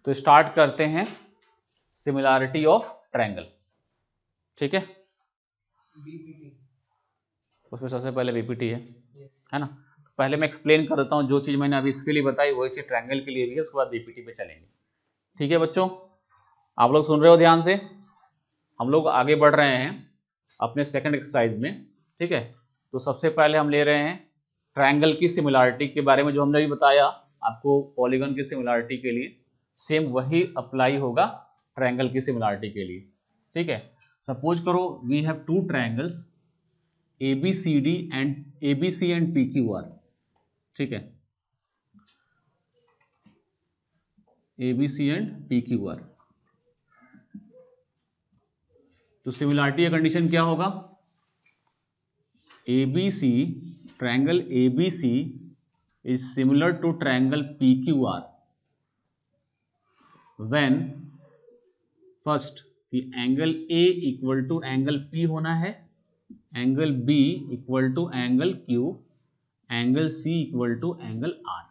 तो स्टार्ट करते हैं सिमिलैरिटी ऑफ ट्रायंगल, ठीक है। उसमें सबसे पहले बीपीटी है ना। पहले मैं एक्सप्लेन कर देता हूँ, जो चीज मैंने अभी इसके लिए बताई वही चीज ट्रायंगल के लिए भी है, उसके बाद बीपीटी पे चलेंगे, ठीक है बच्चों। आप लोग सुन रहे हो ध्यान से। हम लोग आगे बढ़ रहे हैं अपने सेकंड एक्सरसाइज में, ठीक है। तो सबसे पहले हम ले रहे हैं ट्रायंगल की सिमिलैरिटी के बारे में, जो हमने भी बताया आपको पॉलीगन की सिमिलैरिटी के लिए, सेम वही अप्लाई होगा ट्रायंगल की सिमिलैरिटी के लिए, ठीक है। सपोज करो we have two triangles ABCD and ABC and PQR, ठीक है, ABC एंड PQR। तो सिमिलैरिटी का कंडीशन क्या होगा? ABC, triangle ABC is similar to triangle PQR when first the angle A equal to angle P होना है, angle B equal to angle Q, angle C equal to angle R,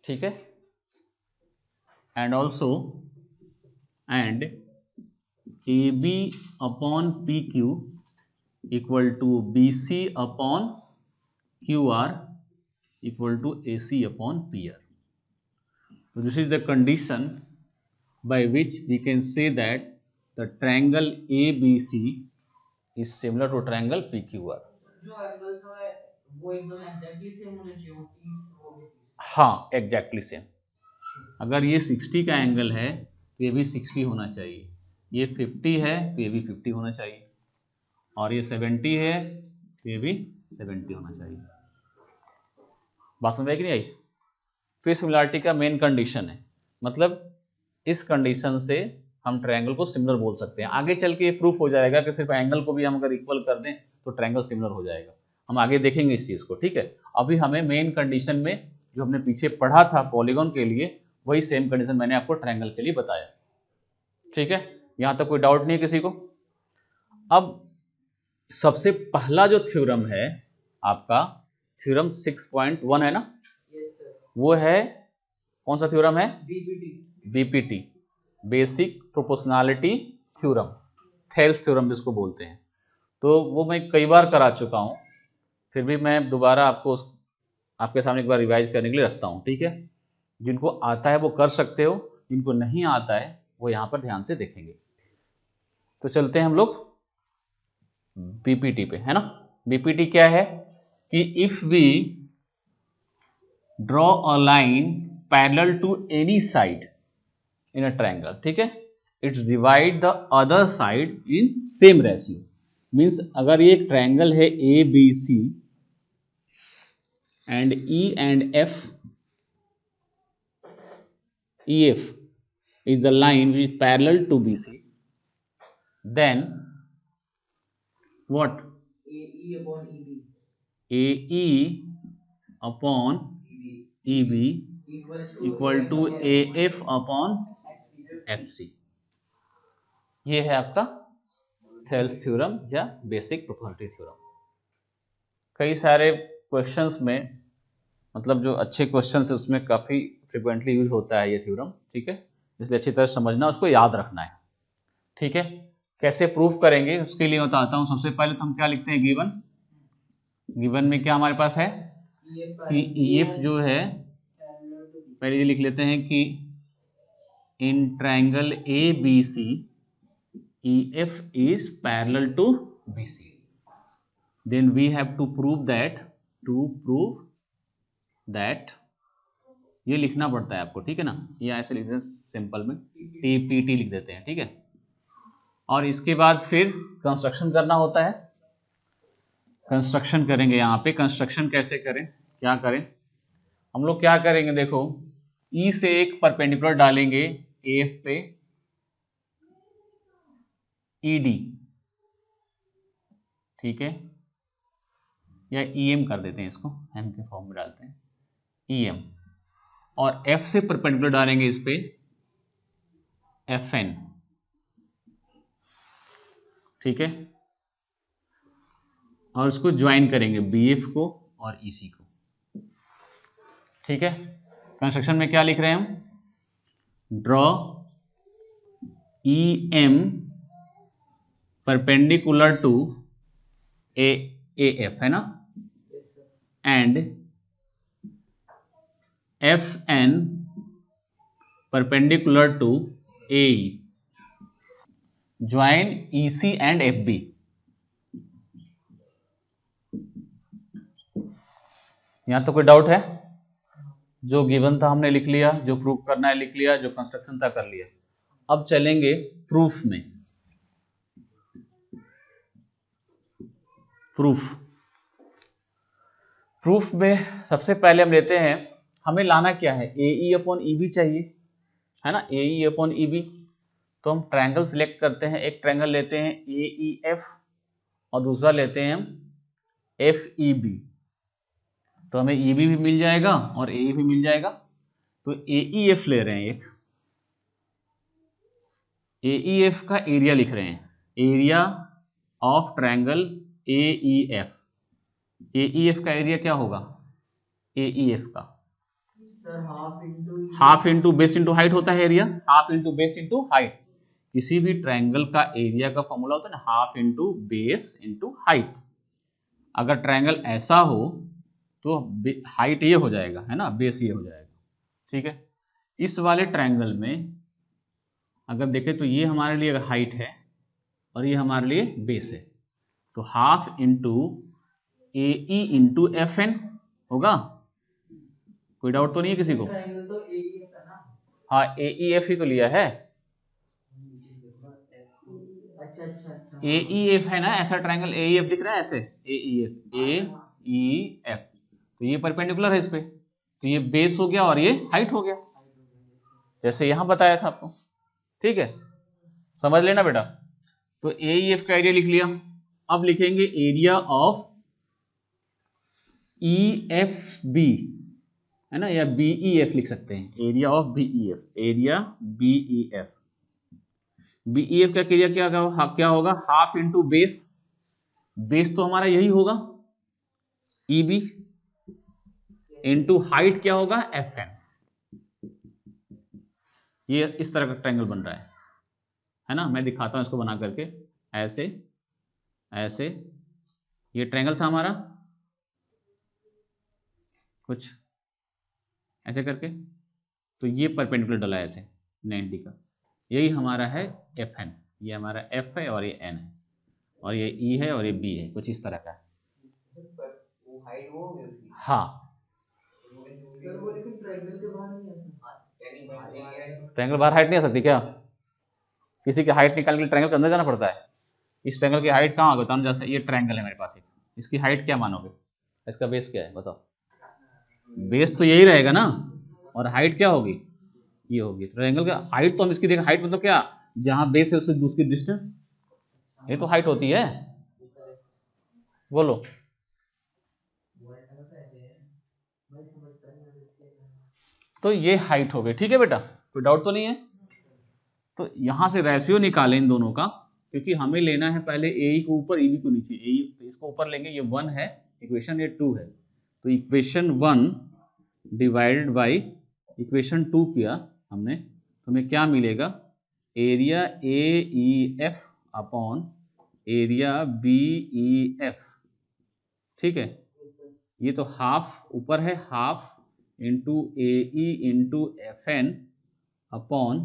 ठीक है। And also and AB upon PQ equal to BC upon QR equal to AC upon PR. So this is the condition by which we can say that the triangle ABC is similar to triangle PQR. जो angles है वो एकदम exactly same होने चाहिए, 30 हो गए 30। हाँ exactly same. अगर ये 60 का एंगल है तो ये भी 60 होना चाहिए, ये 50 है तो ये भी 50 होना चाहिए, और ये 70 है तो ये भी 70 होना चाहिए। बात समझ आई कि नहीं आई? तो इस सिमिलैरिटी का मेन कंडीशन है, मतलब इस कंडीशन से हम ट्रायंगल को सिमिलर बोल सकते हैं। आगे चल के ये प्रूफ हो जाएगा कि सिर्फ एंगल को भी हम अगर इक्वल कर दें तो ट्रायंगल सिमिलर हो जाएगा। हम आगे देखेंगे इस चीज को, ठीक है। अभी हमें मेन कंडीशन में जो हमने पीछे पढ़ा था पॉलीगॉन के लिए, वही सेम कंडीशन मैंने आपको ट्रायंगल के लिए बताया, ठीक है। यहां तक कोई डाउट नहीं है किसी को? अब सबसे पहला जो थ्योरम है आपका, थ्योरम 6.1 है ना, वो है कौन सा थ्योरम है? BPT, basic proportionality theorem, Thales theorem जिसको बोलते हैं। तो वो मैं कई बार करा चुका हूं, फिर भी मैं दोबारा आपको आपके सामने एक बार रिवाइज करने के लिए रखता हूं, ठीक है। जिनको आता है वो कर सकते हो, जिनको नहीं आता है वो यहां पर ध्यान से देखेंगे। तो चलते हैं हम लोग बीपीटी पे, है ना। बीपीटी क्या है कि if we draw a line parallel to any side in a triangle, ठीक है, it's divide the other side in same ratio. Means अगर ये एक ट्रायंगल है ABC and E and F, EF is the line which is parallel to BC, then what? AE upon EB, AE upon EB equal to AF upon FC। ये है आपका Thales theorem या basic proportionality theorem. कई सारे questions में, मतलब जो अच्छे क्वेश्चंस है उसमें काफी फ्रिक्वेंटली यूज होता है ये थ्योरम, ठीक है। इसलिए अच्छी तरह समझना, उसको याद रखना है, ठीक है। कैसे प्रूफ करेंगे उसके लिए बताता हूं। सबसे पहले तो हम क्या लिखते हैं, गिवन। गिवन में क्या हमारे पास है कि EF जो है, पहले ये लिख लेते हैं कि in triangle ABC EF is parallel to BC, then we have to prove that ये लिखना पड़ता है आपको, ठीक है ना। ये ऐसे लिखते हैं सिंपल में, TPT लिख देते हैं, ठीक है। और इसके बाद फिर कंस्ट्रक्शन करना होता है। कंस्ट्रक्शन करेंगे यहाँ पे। कंस्ट्रक्शन कैसे करें, क्या करें? हम लोग क्या करेंगे, देखो E से एक परपेंडिकुलर डालेंगे AF पे, ED, ठीक है, या EM कर देते हैं इसको, M के फॉर्म में डालते हैं EM, और F से परपेंडिकुलर डालेंगे इस पे FN, ठीक है, और उसको ज्वाइन करेंगे BF को और EC को, ठीक है। कंस्ट्रक्शन में क्या लिख रहे हैं हम? Draw EM perpendicular to AF है ना, and FN perpendicular to AE, join EC and FB। यहां तो कोई डाउट है? जो गिवन था हमने लिख लिया, जो प्रूफ करना है लिख लिया, जो कंस्ट्रक्शन था कर लिया। अब चलेंगे प्रूफ में। प्रूफ में सबसे पहले हम लेते हैं, हमें लाना क्या है, AE अपॉन EB चाहिए, है ना, AE अपॉन EB। तो हम ट्रायंगल सिलेक्ट करते हैं, एक ट्रायंगल लेते हैं AEF और दूसरा लेते हैं हम FEB। तो हमें EB भी मिल जाएगा और AE भी मिल जाएगा। तो AEF ले रहे हैं, एक AEF का एरिया लिख रहे हैं, area of triangle AEF। AEF का एरिया क्या होगा, AEF का half into base into height होता है area, half into base into height. किसी भी ट्रायंगल का एरिया का फॉर्मूला होता है ना, half into base into height. अगर ट्रायंगल ऐसा हो तो हाइट ये हो जाएगा, है ना, बेस ये हो जाएगा, ठीक है। इस वाले ट्रायंगल में अगर देखें तो ये हमारे लिए हाइट है और ये हमारे लिए बेस है, तो half into AE into FN होगा। कोई डाउट तो नहीं है किसी को? तो AEF है ना? हाँ, AEF ही तो लिया है। अच्छा। AEF है ना, ऐसा ट्रायंगल AEF दिख रहा है ऐसे, AEF तो ये परपेंडिकुलर है इस पे, तो ये बेस हो गया और ये हाइट हो गया, जैसे यहां बताया था आपको, ठीक है, समझ लेना बेटा। तो AEF का एरिया लिख लिया। अब लिखेंगे एरिया ऑफ EFB, है ना, या BEF लिख सकते हैं, area of BEF, area BEF। BEF का एरिया क्या होगा, हाफ इंटू बेस, बेस तो हमारा यही होगा EB, इंटू हाइट क्या होगा FN। ये इस तरह का ट्रायंगल बन रहा है ना, मैं दिखाता हूं इसको बना करके, ऐसे ऐसे ये ट्रायंगल था हमारा, कुछ ऐसे करके, तो ये परपेंडिकुलर डला है ऐसे 90 का, यही हमारा है FN। ये हमारा F है और ये N है, और ये E है और ये B है, कुछ इस तरह का। वो हाइट वो होगी उसकी। हाँ, सर वो लेकिन ट्रायंगल के बाहर नहीं आता। ट्रायंगल बाहर हाइट नहीं आ सकती क्या? किसी की हाइट निकालने के लिए ट्रायंगल के अंदर जाना पड़ता है। इस ट्रायंगल की हाइट कहाँ होगी बताओ, जैसे ये ट्रायंगल है मेरे पास, एक इसकी हाइट क्या मानोगे, इसका बेस क्या है बताओ? बेस तो यही रहेगा ना, और हाइट क्या होगी, ये होगी। ट्रायंगल का हाइट तो हम इसकी देखें, हाइट मतलब क्या, जहां बेस है उससे उसकी डिस्टेंस, ये तो हाइट होती है। बोलो, तो ये हाइट हो गई, ठीक है बेटा, कोई डाउट तो नहीं है? तो यहां से रेशियो निकालें इन दोनों का, क्योंकि हमें लेना है पहले AE को ऊपर EB को नीचे, AE इसको ऊपर लेंगे, ये 1 है इक्वेशन, ये 2 है, तो इक्वेशन 1 डिवाइडेड बाय इक्वेशन 2 किया हमने, तो हमें क्या मिलेगा, area AEF upon area BEF, ठीक है। ये तो हाफ ऊपर है, half into AE into FN upon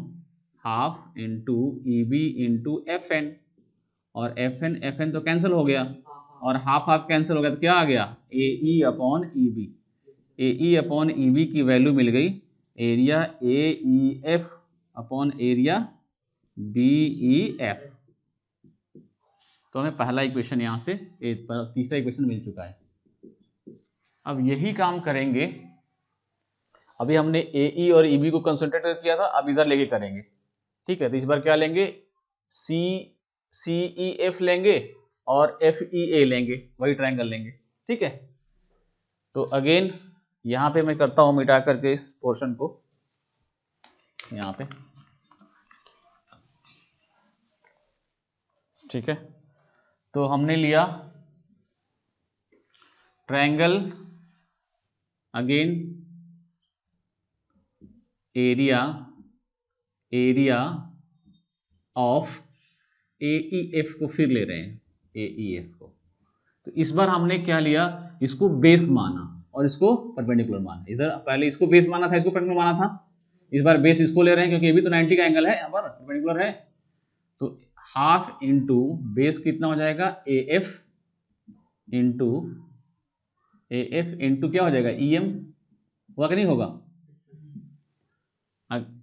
half into EB into FN, और FN तो कैंसिल हो गया, और हाफ हाफ कैंसिल हो गया, तो क्या आ गया, AE upon EB। AE upon EB की वैल्यू मिल गई area AEF upon area BEF। तो हमें पहला इक्वेशन यहां से तीसरा इक्वेशन मिल चुका है। अब यही काम करेंगे, अभी हमने AE और EB को कंसंट्रेट किया था, अब इधर लेके करेंगे, ठीक है। तो इस बार क्या लेंगे, CEF लेंगे और FEA लेंगे, वही ट्रायंगल लेंगे, ठीक है। तो अगेन यहां पे मैं करता हूं मिटा करके इस पोर्शन को, यहां पे, ठीक है। तो हमने लिया triangle, again area area of AEF को फिर ले रहे हैं AEF को। तो इस बार हमने क्या लिया, इसको बेस माना और इसको परपेंडिकुलर माना। इधर पहले इसको बेस माना था, इसको परपेंडिकुलर माना था, इस बार बेस इसको ले रहे हैं क्योंकि ये भी तो 90 का एंगल है, यहाँ पर परपेंडिकुलर है। तो हाफ इंटू बेस कितना हो जाएगा, AF इंटू क्या हो जाएगा, EM, हुआ कि नहीं होगा।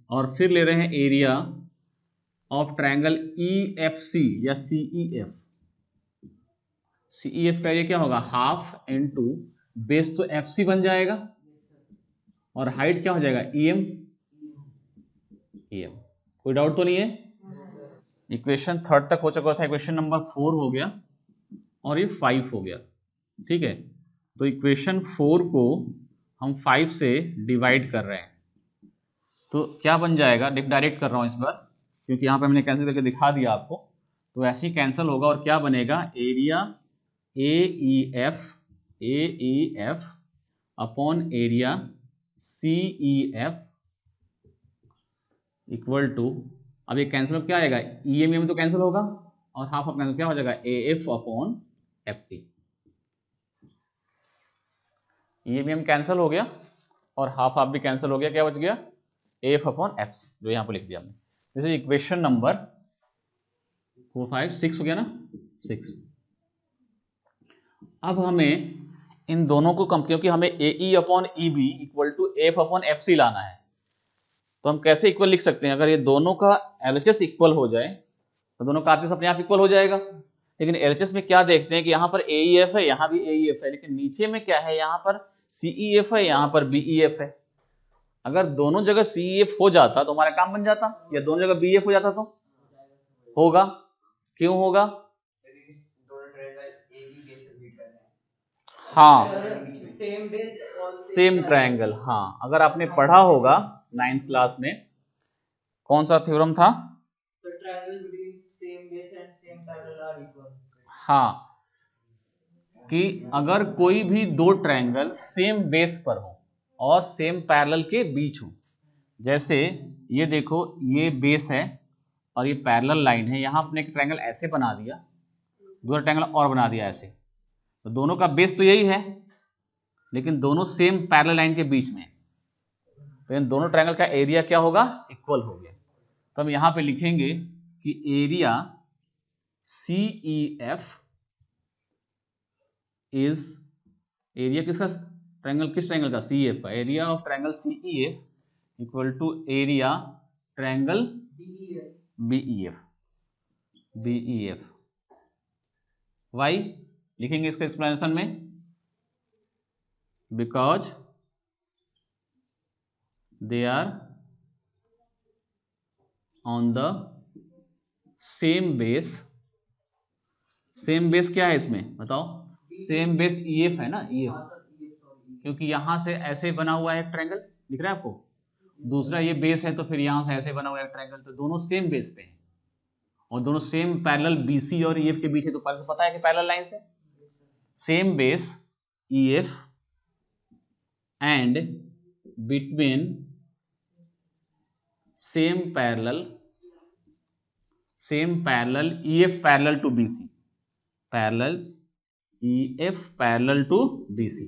और फिर ले रहे हैं एरिया ऑफ ट्रायंगल EFC या CEF। CEF का ये क्या होगा, हाफ इंटू बेस तो FC बन जाएगा और हाइट क्या हो जाएगा, EM। कोई डाउट तो नहीं है। इक्वेशन 3 तक हो चुका था, इक्वेशन नंबर 4 हो गया और ये 5 हो गया, ठीक है। तो इक्वेशन 4 को हम 5 से डिवाइड कर रहे हैं, तो क्या बन जाएगा, डायरेक्ट कर रहा हूं इस बार क्योंकि यहाँ पे हमने कैंसिल करके दिखा दिया आपको, तो ऐसे ही कैंसिल होगा और क्या बनेगा, area AEF upon area CEF equal to, अब ये कैंसिल क्या आएगा, EM तो कैंसिल होगा और हाफ ऑफ कैंसिल क्या हो जाएगा, AF upon FC। EM cancel हो गया और हाफ भी कैंसिल हो गया, क्या बच गया, AF अपॉन FC, जो यहाँ पर लिख दिया हमने। दिस इज इक्वेशन नंबर 4, 5, 6 हो गया ना, 6। अब हमें इन दोनों को क्योंकि हमें AE upon EB equal to AF upon FC लाना है, तो हम कैसे इक्वल लिख सकते हैं, अगर ये दोनों का LHS इक्वल हो जाए तो दोनों का RHS अपने आप इक्वल हो जाएगा। लेकिन LHS में क्या देखते हैं कि यहाँ पर AEF है, यहाँ भी AEF है, लेकिन नीचे में क्या है, यहाँ पर CEF है, यहाँ पर BEF है। अगर दोनों जगह CEF हो जाता तो हमारा काम बन जाता, या दोनों जगह BF हो जाता तो होगा, क्यों होगा, हाँ सेम ट्रायंगल। हाँ, अगर आपने पढ़ा होगा 9th क्लास में, कौन सा थ्योरम था, हाँ, कि अगर कोई भी दो ट्रायंगल सेम बेस पर हो और सेम पैरेलल के बीच हो, जैसे ये देखो ये बेस है और ये पैरेलल लाइन है, यहां अपने एक ट्रायंगल ऐसे बना दिया, दूसरा ट्रायंगल और बना दिया ऐसे, तो दोनों का बेस तो यही है लेकिन दोनों सेम पैरेलल लाइन के बीच में, तो इन दोनों ट्रायंगल का एरिया क्या होगा, इक्वल हो गया। तो हम यहां पे लिखेंगे कि एरिया CEF इज, एरिया किसका, ट्रायंगल, किस ट्रायंगल का, CEF का, area of triangle CEF equal to area triangle BEF। Why लिखेंगे इसका एक्सप्लेनेशन में, because they are on the same base. Same base क्या है इसमें बताओ, सेम बेस EF है ना, EF, क्योंकि यहां से ऐसे बना हुआ है एक ट्रायंगल, दिख रहा है आपको, दूसरा ये बेस है तो फिर यहां से ऐसे बना हुआ है एक ट्रायंगल, तो दोनों सेम बेस पे हैं और दोनों सेम पैरेलल BC और EF के बीच है, तो पहले से पता है कि पैरेलल लाइन से same base EF and between same parallel EF parallel to BC, parallels EF parallel to BC।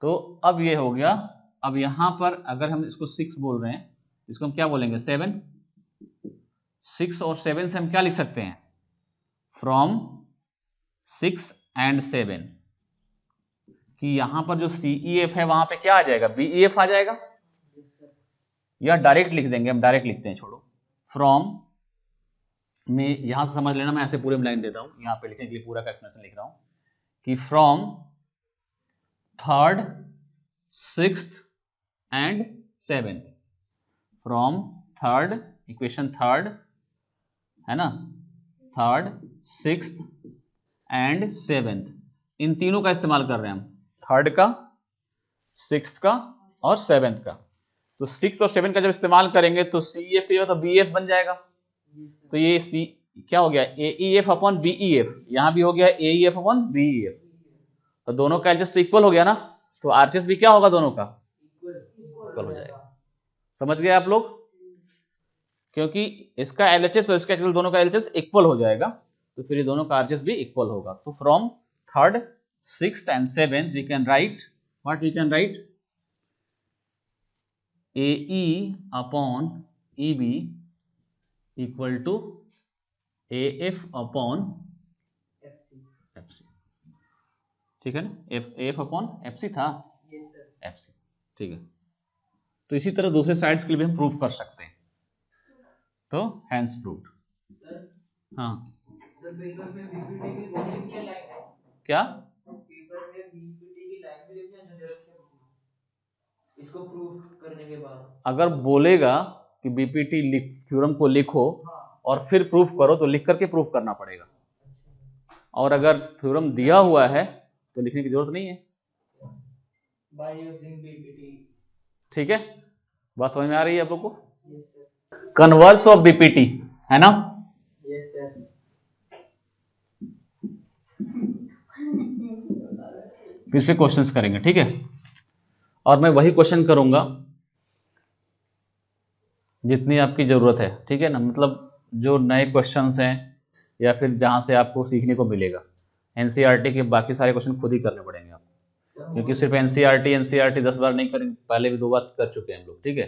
तो अब ये हो गया। अब यहां पर अगर हम इसको 6 बोल रहे हैं, इसको हम क्या बोलेंगे, 7। 6 और 7 से हम क्या लिख सकते हैं, फ्रॉम 6 एंड 7, कि यहां पर जो CEF है वहां पे क्या आ जाएगा, BEF आ जाएगा, या डायरेक्ट लिख देंगे, हम डायरेक्ट लिखते हैं, छोड़ो, फ्रॉम में यहां से समझ लेना, मैं ऐसे पूरे में लाइन देता हूं, यहां पे लिखने के लिए पूरा का एक्सप्लेनेशन लिख रहा हूं कि from 3rd, 6th and 7th, from 3rd, equation 3rd है ना, 3rd, 6th एंड 7th, इन तीनों का इस्तेमाल कर रहे हैं हम, 3rd का, 6th का और 7th का। तो 6 और 7 का जब इस्तेमाल करेंगे तो CEF की जगह तो BF बन जाएगा, तो ये क्या हो गया, AEF अपॉन BEF, यहां भी हो गया AEF अपॉन BEF, तो दोनों का एलएचएस तो इक्वल हो गया ना, तो RHS भी क्या होगा, दोनों का इक्वल हो जाएगा। समझ गए आप लोग। क्योंकि इसका LHS और इसका HCl दोनों का LHS इक्वल हो जाएगा, तो फिर ये दोनों का RHS भी इक्वल होगा। तो from third, sixth and seventh we can write what, we can write AE upon EB equal to AF upon FC। ठीक है ना, AF अपॉन FC था, FC, ठीक है। तो इसी तरह दूसरे साइड्स के लिए भी हम प्रूव कर सकते हैं। तो हैंस प्रूव्ड। हाँ पेपर में बीपीटी की वो लिख के लाइन है क्या, पेपर में बीपीटी की लाइन भी लिखना जो जरूरत है इसको प्रूव करने के बाद। अगर बोलेगा कि बीपीटी थ्योरम को लिखो और फिर प्रूफ करो तो लिख करके प्रूफ करना पड़ेगा, और अगर थ्योरम दिया हुआ है तो लिखने की जरूरत नहीं है। By using BPT. ठीक है, बात समझ में आ रही है आप लोग को? कन्वर्स ऑफ बीपीटी है ना? Yes sir. इस पे क्वेश्चंस करेंगे, ठीक है। और मैं वही क्वेश्चन करूंगा जितनी आपकी जरूरत है, ठीक है ना, मतलब जो नए क्वेश्चंस हैं या फिर जहां से आपको सीखने को मिलेगा। एनसीईआरटी के बाकी सारे क्वेश्चन खुद ही करने पड़ेंगे आपको, क्योंकि सिर्फ एनसीईआरटी 10 बार नहीं करेंगे, पहले भी 2 बार कर चुके हैं हम लोग, ठीक है।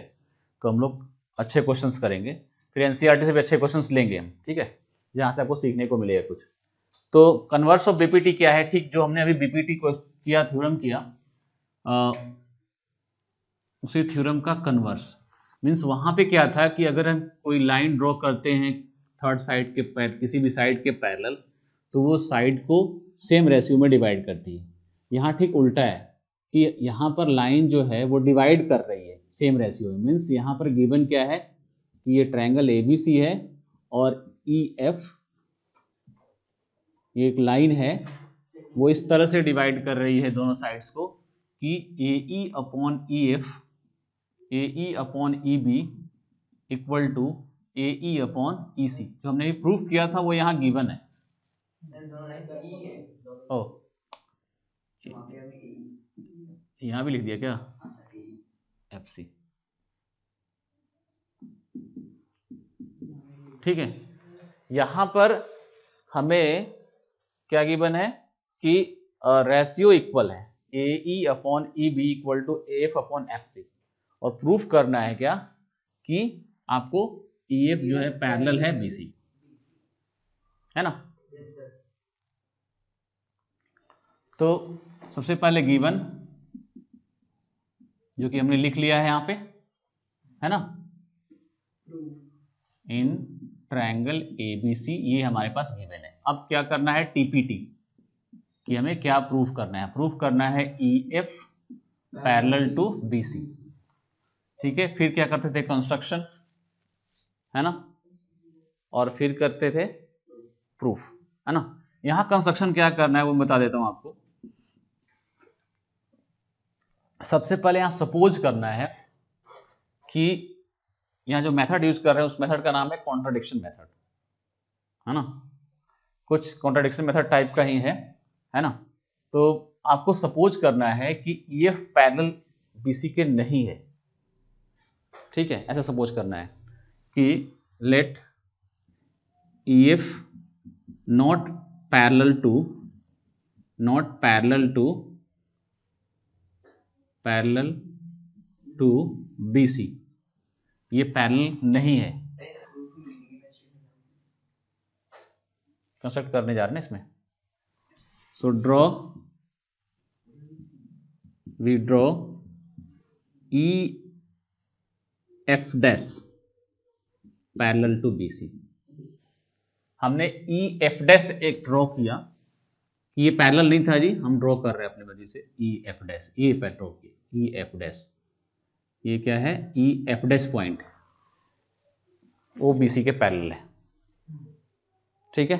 तो हम लोग अच्छे क्वेश्चंस करेंगे, फिर एनसीईआरटी से भी अच्छे क्वेश्चंस लेंगे हम, ठीक है, जहां से आपको सीखने को मिलेगा कुछ। तो कन्वर्स ऑफ बीपीटी क्या है, ठीक जो हमने अभी बीपीटी को किया, थ्योरम किया, उसी थ्योरम का कन्वर्स मीन्स वहां पे क्या था कि अगर हम कोई लाइन ड्रॉ करते हैं थर्ड साइड के किसी भी साइड के पैरेलल, तो वो साइड को सेम रेशियो में डिवाइड करती है। यहाँ ठीक उल्टा है कि यहाँ पर लाइन जो है वो डिवाइड कर रही है सेम रेशियो में, मीन्स यहाँ पर गिवन क्या है कि ये ट्रायंगल ABC है और EF ये एक लाइन है, वो इस तरह से डिवाइड कर रही है दोनों साइड्स को कि AE upon EF, AE upon EB equal to AE upon EC। जो हमने प्रूफ किया था वो यहाँ गिवन है। ओ यहाँ भी लिख दिया क्या, FC, ठीक है। यहाँ पर हमें क्या गिवन है कि रेशियो इक्वल है, AE upon EB equal to AF upon FC, और प्रूफ करना है क्या कि आपको EF जो है पैरेलल है BC, है ना। तो सबसे पहले गिवन जो कि हमने लिख लिया है यहाँ पे, है ना, इन ट्रायंगल ABC, ये हमारे पास गिवन है। अब क्या करना है TPT, कि हमें क्या प्रूफ करना है, प्रूफ करना है EF पैरेलल टू BC, ठीक है। फिर क्या करते थे, कंस्ट्रक्शन, है ना, और फिर करते थे प्रूफ, है ना। यहाँ कंस्ट्रक्शन क्या करना है वो बता देता हूं आपको। सबसे पहले यहाँ सपोज करना है कि यहाँ जो मेथड यूज कर रहे हैं उस मेथड का नाम है कॉन्ट्राडिक्शन मेथड, है ना, कुछ कॉन्ट्राडिक्शन मेथड टाइप का ही है ना। तो आपको सपोज करना है कि EF पैरेलल BC के नहीं है, ठीक है, ऐसा सपोज करना है कि let EF not parallel to BC, ये पैरेलल नहीं है। कंस्ट्रक्ट करने जा रहे हैं इसमें। So we draw EF dash parallel to BC। हमने EF डैश एक ड्रॉ किया, ये पैरेलल नहीं था जी, हम ड्रॉ कर रहे हैं अपने मर्जी से EF डैश, ये ड्रॉ किया EF डैश, ये क्या है EF डैश पॉइंट, वो BC के पैरेलल है, ठीक है।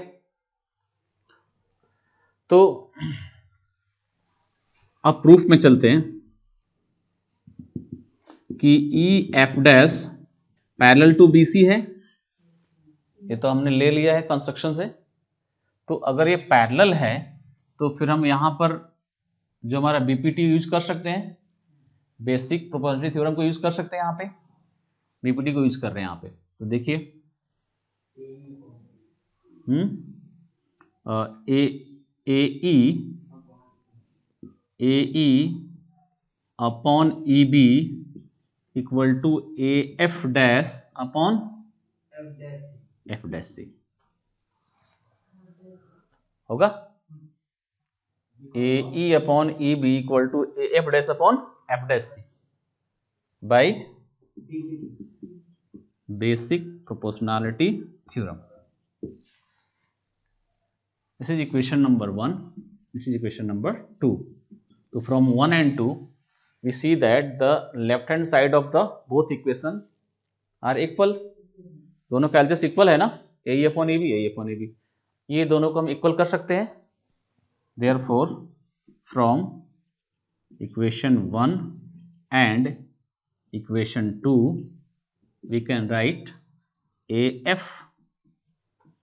तो अब प्रूफ में चलते हैं कि EF dash parallel to BC है, ये तो हमने ले लिया है कंस्ट्रक्शन से। तो अगर ये पैरेलल है तो फिर हम यहां पर जो हमारा BPT यूज कर सकते हैं, बेसिक प्रोपोर्शनलिटी थ्योरम को यूज कर सकते हैं, यहाँ पे BPT को यूज कर रहे हैं यहाँ पे, तो देखिए A upon E B equal to A F dash upon F dash C होगा। A E upon E B equal to A F dash upon F dash C by basic proportionality theorem. This is equation number 1. This is equation number 2. So from 1 and 2, we see that the left hand side of the both equation are equal. दोनों का एलजेस equal है ना, ए upon A B, ये दोनों को हम equal कर सकते हैं। Therefore, from equation 1 and equation 2, we can write AF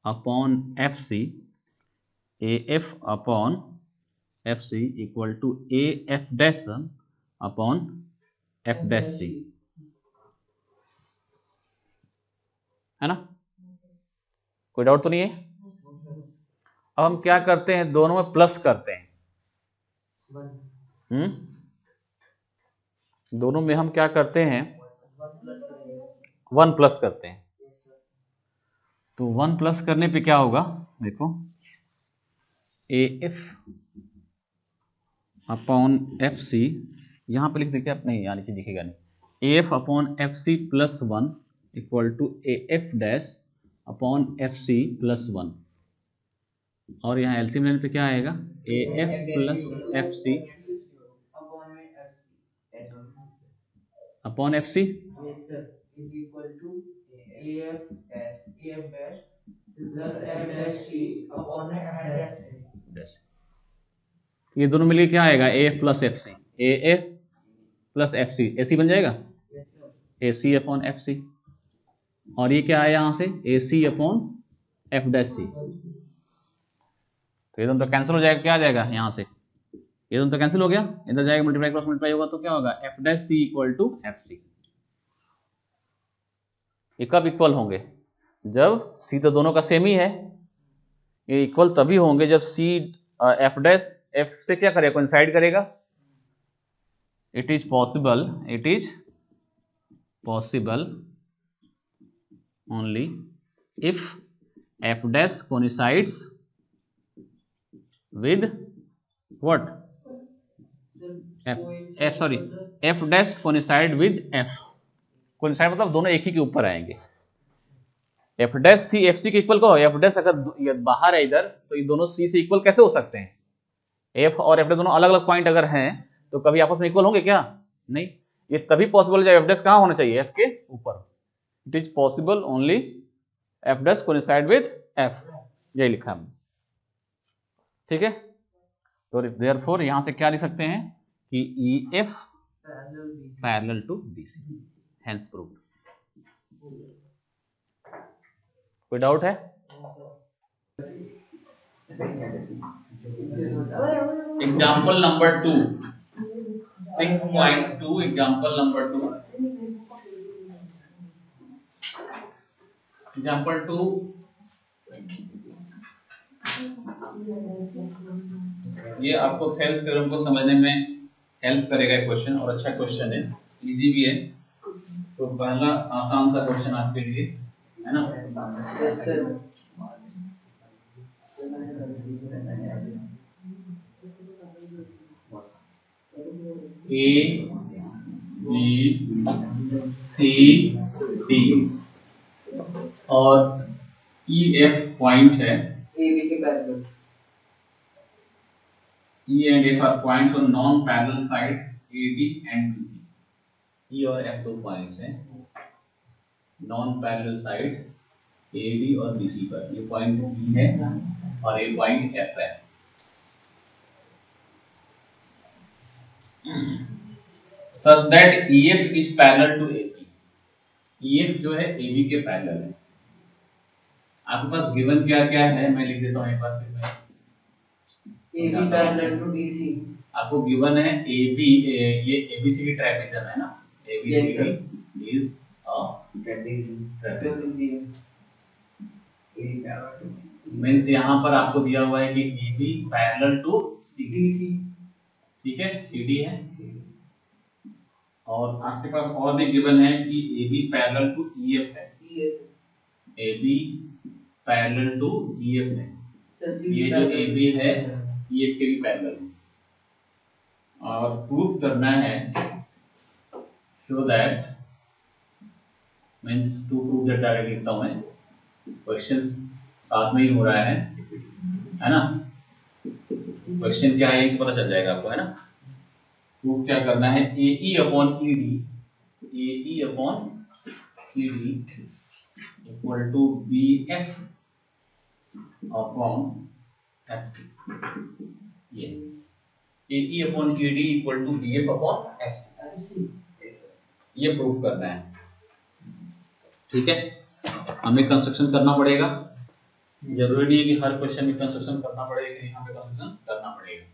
upon FC, AF upon FC equal to AF dash upon F dash C, है ना? कोई डाउट तो नहीं है? अब हम क्या करते हैं, दोनों में प्लस करते हैं। दोनों में हम क्या करते हैं, 1 प्लस करते हैं। तो 1 प्लस करने पे क्या होगा, देखो AF अपॉन FC, यहां पे लिख दे क्या, नहीं यहाँ नीचे दिखेगा नहीं, AF upon FC plus 1 equal to AF dash upon FC plus 1, और यहाँ एलसीएम लेने पे क्या आएगा, AF plus FC upon FC is equal to AF dash plus F dash C upon F dash C। ये दोनों मिलके क्या आएगा, AF plus FC, AF plus FC, AC बन जाएगा, AC अपॉन FC, और ये क्या है यहाँ से, AC upon F dash C। तो ये दोनों तो कैंसिल हो जाएगा, क्या आ जाएगा यहाँ से, ये दोनों तो कैंसिल हो गया, इधर जाएगा मल्टीप्लाई क्रॉस मल्टीप्लाई होगा तो क्या होगा, F dash C equal to FC। ये कब इक्वल होंगे, जब C तो दोनों का सेम ही है, ये इक्वल तभी होंगे जब C F डैश F से क्या करेगा, कोइंसाइड करेगा। It is possible only if F dash coincides with what, F dash coincide with F, coincide मतलब दोनों एक ही के ऊपर आएंगे। F dash C FC के इक्वल को, F dash अगर बाहर है इधर तो ये दोनों C से इक्वल कैसे हो सकते हैं, F और F dash दोनों अलग अलग पॉइंट अगर हैं तो कभी आपस में इक्वल होंगे क्या, नहीं। ये तभी पॉसिबल है जब F dash कहाँ होना चाहिए, F के ऊपर। It is possible only F dash coincide with F, यही लिखा हमने, ठीक है। तो therefore यहां से क्या लिख सकते हैं कि EF parallel to BC, hence proved. कोई डाउट है? Example number 2, 6.2, example number 2, example 2, ये आपको थेल्स थ्योरम को समझने में हेल्प करेगा क्वेश्चन, और अच्छा क्वेश्चन है, इजी भी है। तो पहला आसान सा क्वेश्चन आपके लिए है ना, A B C D और EF पॉइंट है, AB के parallel, E and F are points on non-parallel side AD and BC। E और F दो पॉइंट्स हैं नॉन-पैरेलल साइड AD और BC पर, ये पॉइंट E है और ये पॉइंट F है। Such that EF is parallel to AB, EF जो है AB के पैरेलल है। आपके पास गिवन क्या क्या है, मैं लिख देता हूँ एक बार फिर मैं, AB पैरेलल टू BC, आपको गिवन है AB, ये ABCD ट्राइमेट्रिज्म है ना, ABCD is a मीन्स यहाँ पर आपको दिया हुआ है कि A B parallel to C D, ठीक है, सी डी है, और आपके पास और भी गिवन है कि A B parallel to E F है, A B parallel to E F है, ये जो ए बी है ई एफ के भी पैरेलल है, और प्रूव करना है show that, means to prove that direct लिखता हूँ मैं, क्वेश्चन साथ में ही हो रहा है ना, क्वेश्चन क्या है इस पता चल जाएगा आपको, है ना। प्रूफ क्या करना है, A E upon E D, A E upon E D equal to B F upon F C, ये A E upon E D equal to B F upon F C, ये प्रूफ करना है, ठीक है। हमें कंस्ट्रक्शन करना पड़ेगा, जरूरी नहीं है कि हर क्वेश्चन में कंस्ट्रक्शन करना पड़ेगा, कि यहाँ पे कंस्ट्रक्शन करना पड़ेगा।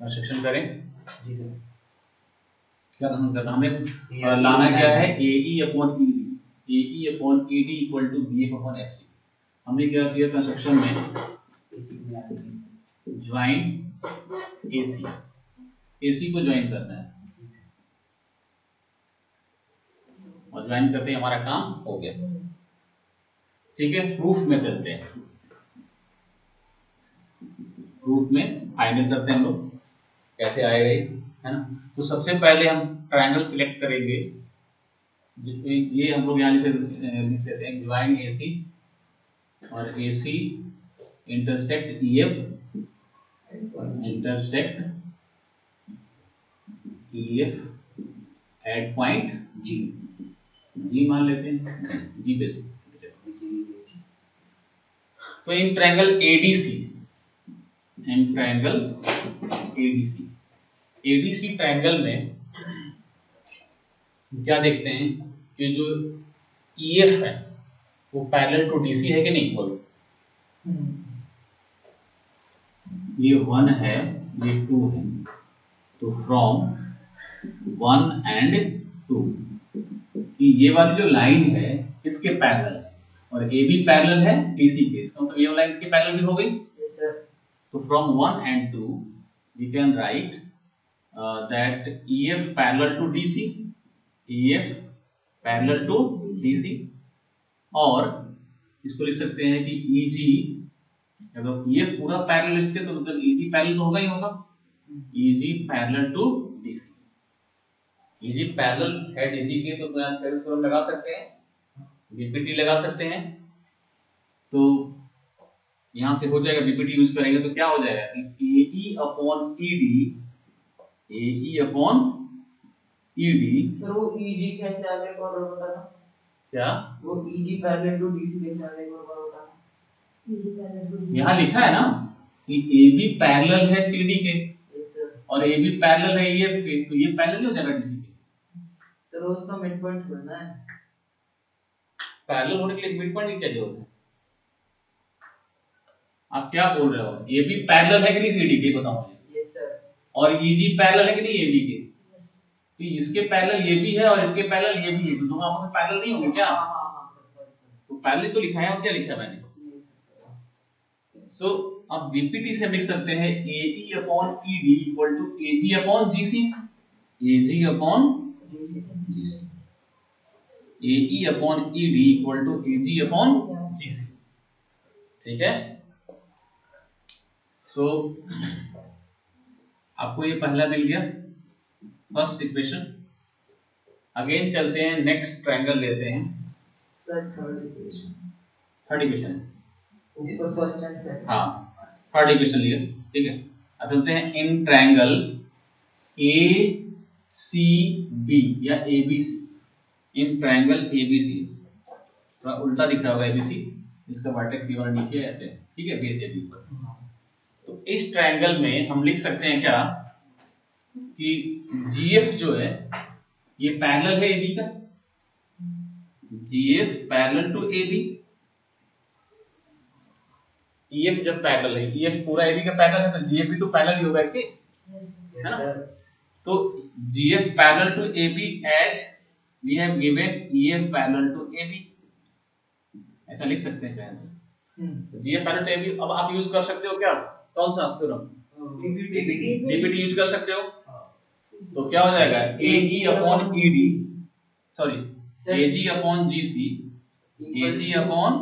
कंस्ट्रक्शन करें जी सर, क्या कंस्ट्रक्शन करना, हमें लाना क्या है, A E upon E D, A E upon E D equal to B F upon F C. हमने क्या किया कंस्ट्रक्शन में, ज्वाइन ए सी, ए सी को ज्वाइन करना है, और ज्वाइन करते ही हमारा काम हो गया, ठीक है। प्रूफ में चलते हैं, प्रूफ में फाइनल करते हैं हम लोग, कैसे आएगा ये, है ना। तो सबसे पहले हम ट्रायंगल सिलेक्ट करेंगे, ये हम लोग यहाँ लिख देते हैं ज्वाइन ए सी, और A C intersect E F, intersect E F at point G, G मान लेते हैं, जी पे। तो in triangle ADC, in triangle ADC, ADC triangle में क्या देखते हैं कि जो ईएफ है वो पैरेलल टू डीसी है कि नहीं, बोलो। ये 1 है, ये 2 है, तो फ्रॉम 1 एंड 2, कि ये वाली जो लाइन है इसके पैरेलल है, और ए भी पैरेलल है डीसी के, इसका मतलब ये लाइन इसके पैरेलल भी हो गई। Yes sir. तो from 1 and 2 we can write that EF parallel to DC, EF parallel to DC, और इसको लिख सकते हैं कि EG, अगर EF पूरा पैरेलल इसके तो मतलब EG पैरेलल तो होगा ही होगा, EG parallel to DC, EG parallel है DC के, तो थेरेस थ्योरम लगा सकते हैं, बीपीटी लगा सकते हैं, तो यहां से हो जाएगा, बीपीटी यूज करेंगे तो क्या हो जाएगा, AE upon ED, AE upon ED। Sir वो EG कैसे आगे और बताना, क्या वो EG पैरेलल टू DC कैसे आगे और बताना, EG पैरेलल टू यहाँ लिखा है ना कि AB पैरेलल है CD के, और AB पैरेलल है EF के, तो ये पैरेलल हो जाएगा DC के। सर उसका मिड पॉइंट ढूंढना है, पैरेलल होने के लिए मिड पॉइंट की क्या जरूरत है, आप क्या बोल रहे हो, AB पैरेलल है कि नहीं CD के, बताओ मुझे। Yes sir. और EG पैरेलल है कि नहीं AB के, तो इसके पैरेलल ये भी है और इसके पैरेलल ये भी है, तो दोनों आपस में पैरेलल नहीं होंगे क्या। हां सर, तो पैरेलल तो लिखा है, और क्या लिखा है मैंने, तो अब बीपीटी से लिख सकते हैं AE upon ED equal to AG upon GC, AG upon GC, AE upon ED equal to AG upon GC, ठीक है। तो आपको ये पहला मिल गया, फर्स्ट इक्वेशन। अगेन चलते हैं, नेक्स्ट ट्रायंगल लेते हैं sir, third equation, third equation ऊपर फर्स्ट एंड सेकंड, हाँ थर्ड इक्वेशन लिया, ठीक है। अब चलते हैं इन ट्रायंगल ACB या ABC, इन ट्रायंगल ABC, थोड़ा उल्टा दिख रहा होगा ABC, इसका वर्टेक्स ये वाला नीचे है ऐसे, ठीक है, बेस AB ऊपर। तो इस ट्रायंगल में हम लिख सकते हैं क्या कि GF जो है ये पैरेलल है AB का, GF parallel to AB, EF जब पैरेलल है, EF पूरा AB का पैरेलल है, तो GF भी तो पैरेलल ही होगा इसके, है ना। तो GF parallel to AB as we have given EF parallel to AB, ऐसा लिख सकते हैं चाहे तो GF पैरेलल टू AB। अब आप यूज कर सकते हो क्या, कौन सा थ्योरम, DPT यूज कर सकते हो। तो क्या हो जाएगा AE upon ED, sorry AG upon GC, AG upon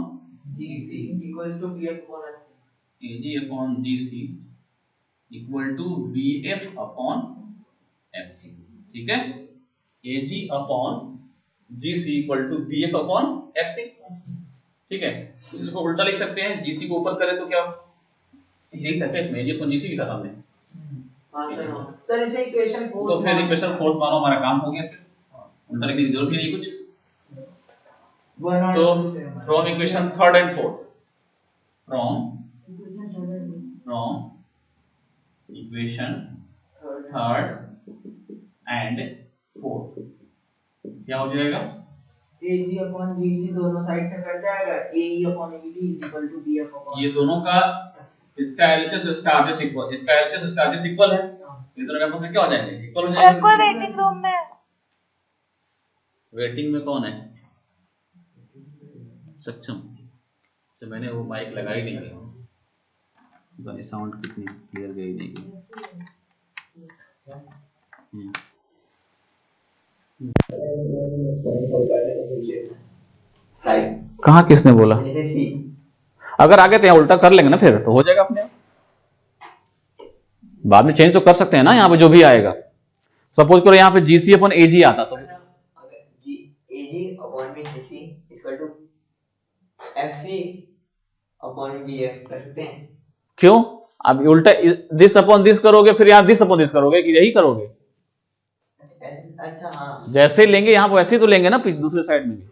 GC equals to BF upon FC. AG upon GC equal to BF upon FC, ठीक है। AG upon GC equal to BF upon FC, ठीक है। इसको उल्टा लिख सकते हैं, GC को ऊपर करें तो क्या यही था क्या इसमें, AG अपॉन GC लिखा था हमने। सर इसे इक्वेशन 4 तो फिर इक्वेशन 4 मानो हमारा काम हो गया, फिर उल्टा लिखने की जरूरत ही नहीं कुछ। तो from equation third and fourth, from equation third and fourth क्या हो जाएगा, AG अपॉन GC दोनों साइड से कट जाएगा, AE upon ED is equal to BF upon, ये दोनों का इसका LHS इसका RHS इक्वल, इसका LHS इसका RHS इक्वल है, ये दोनों आपस में क्या हो जाएंगे, इक्वल हो जाएंगे। कोई वेटिंग रूम में वेटिंग में कौन है, सक्षम से मैंने वो माइक लगाई नहीं है, तो साउंड कितनी क्लियर गई नहीं गई। कहाँ किसने बोला, अगर आगे तो यहाँ उल्टा कर लेंगे ना फिर तो हो जाएगा अपने आप, बाद में चेंज तो कर सकते हैं ना, यहाँ पे जो भी आएगा। सपोज करो यहाँ पे GC अपॉन AG आता तो AG अपॉन में GC equal to FC upon BF कर सकते हैं। क्यों, अब उल्टा दिस अपॉन दिस करोगे, फिर यहाँ दिस अपॉन दिस करोगे कि यही करोगे। अच्छा हाँ, जैसे लेंगे यहाँ पे वैसे ही तो लेंगे ना दूसरे साइड में भी।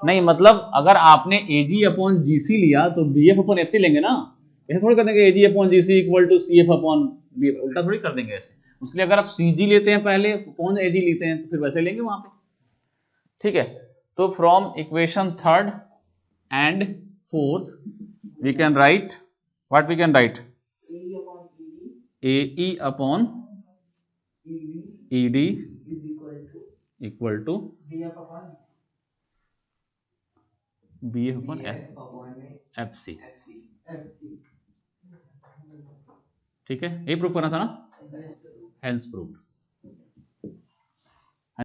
नहीं मतलब अगर आपने AG अपॉन GC लिया तो BF अपॉन FC लेंगे ना, ऐसे थोड़ी कर देंगे AG upon GC equal to CF upon BF, उल्टा थोड़ी कर देंगे ऐसे। उसके लिए अगर आप CG लेते हैं पहले अपॉन AG लेते हैं तो फिर वैसे लेंगे वहां पे, ठीक है। तो from equation third and fourth we can write what, we can write AE upon ED equal to BF upon FC, ठीक है, यही प्रूव करना था ना, हेंस प्रूव्ड।